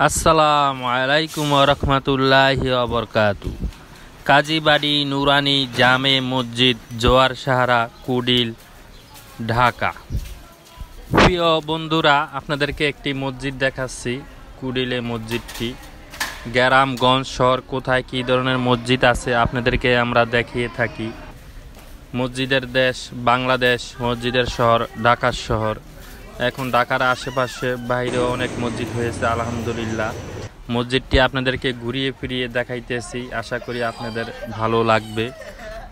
আসসালামু আলাইকুম ওয়া রাহমাতুল্লাহি ওয়া বারাকাতুহু। কাজীবাড়ি নুরানি জামে মসজিদ, জোয়ার সাহারা, কুড়িল, ঢাকা। প্রিয় বন্ধুরা, আপনাদেরকে একটি মসজিদ দেখাচ্ছি। কুড়িলে মসজিদটি, গ্রামগঞ্জ শহর কোথায় কী ধরনের মসজিদ আছে আপনাদেরকে আমরা দেখিয়ে থাকি। মসজিদের দেশ বাংলাদেশ, মসজিদের শহর ঢাকা শহর। এখন ঢাকার আশেপাশে বাইরেও অনেক মসজিদ হয়েছে আলহামদুলিল্লাহ। মসজিদটি আপনাদেরকে ঘুরিয়ে ফিরিয়ে দেখাইতেছি, আশা করি আপনাদের ভালো লাগবে।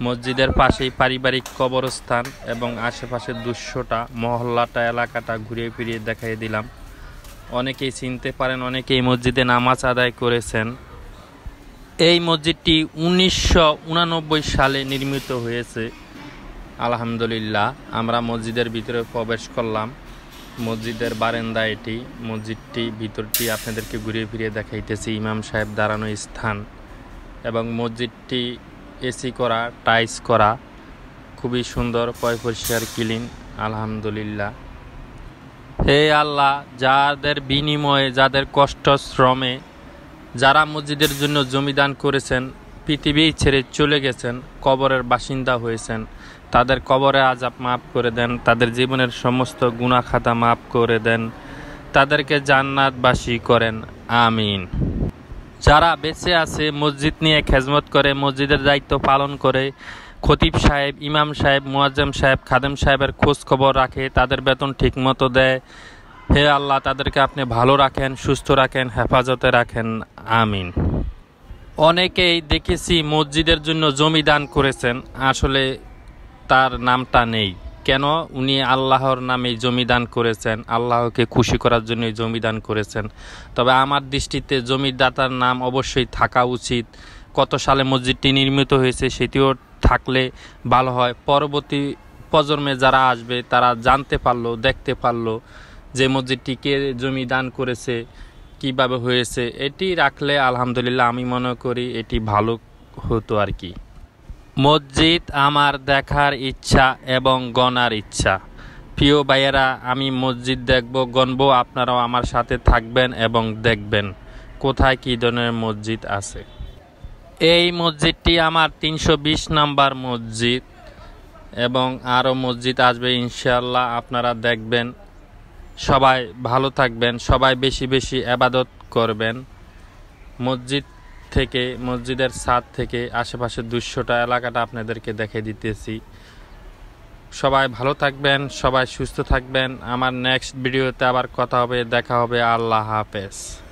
মসজিদের পাশেই পারিবারিক কবরস্থান এবং আশেপাশের দৃশ্যটা, মহল্লাটা, এলাকাটা ঘুরিয়ে ফিরিয়ে দেখাই দিলাম। অনেকেই চিনতে পারেন, অনেকেই মসজিদে নামাজ আদায় করেছেন। এই মসজিদটি 1989 সালে নির্মিত হয়েছে আলহামদুলিল্লাহ। আমরা মসজিদের ভিতরে প্রবেশ করলাম। মসজিদের বারান্দা এটি। মসজিদটি ভিতরটি আপনাদেরকে ঘুরিয়ে ফিরিয়ে দেখাইতেছি। ইমাম সাহেব দাঁড়ানো স্থান এবং মসজিদটি এসি করা, টাইলস করা, খুবই সুন্দর, পরিষ্কার ক্লিন আলহামদুলিল্লাহ। হে আল্লাহ, যাদের বিনিময়ে, যাদের কষ্ট শ্রমে যারা মসজিদের জন্য জমিদান করেছেন, পৃথিবী ছেড়ে চলে গেছেন, কবরের বাসিন্দা হয়েছেন, তাদের কবরে আযাব মাফ করে দেন, তাদের জীবনের সমস্ত গুনাহ খাতা মাফ করে দেন, তাদেরকে জান্নাতবাসী করেন, আমিন। যারা বেঁচে আছে, মসজিদ নিয়ে খেজমত করে, মসজিদের দায়িত্ব পালন করে, খতিব সাহেব, ইমাম সাহেব, মুয়াজ্জেম সাহেব, খাদেম সাহেবের খোঁজ খবর রাখে, তাদের বেতন ঠিকমতো দেয়, হে আল্লাহ তাদেরকে আপনি ভালো রাখেন, সুস্থ রাখেন, হেফাজতে রাখেন, আমিন। অনেকেই দেখেছি মসজিদের জন্য জমি দান করেছেন, আসলে তার নামটা নেই। কেন? উনি আল্লাহর নামে জমি দান করেছেন, আল্লাহকে খুশি করার জন্য জমি দান করেছেন। তবে আমার দৃষ্টিতে জমিদাতার নাম অবশ্যই থাকা উচিত। কত সালে মসজিদটি নির্মিত হয়েছে সেটিও থাকলে ভালো হয়। পরবর্তী প্রজন্মে যারা আসবে তারা জানতে পারলো, দেখতে পারলো যে মসজিদটি কে জমি দান করেছে, কিভাবে হয়েছে। এটি রাখলে আলহামদুলিল্লাহ আমি মনে করি এটি ভালো হতো আর কি। মসজিদ আমার দেখার ইচ্ছা এবং গণার ইচ্ছা। প্রিয় ভাইয়েরা, আমি মসজিদ দেখব, গণব, আপনারাও আমার সাথে থাকবেন এবং দেখবেন কোথায় কী ধরনের মসজিদ আছে। এই মসজিদটি আমার 320 নাম্বার মসজিদ এবং আরও মসজিদ আসবে ইনশাআল্লাহ, আপনারা দেখবেন। সবাই ভালো থাকবেন, সবাই বেশি বেশি ইবাদত করবেন। মসজিদ থেকে, মসজিদের ছাদ থেকে আশেপাশের দৃশ্যটা, এলাকাটা আপনাদেরকে দেখে দিতেছি। সবাই ভালো থাকবেন, সবাই সুস্থ থাকবেন। আমার নেক্সট ভিডিওতে আবার কথা হবে, দেখা হবে। আল্লাহ হাফেজ।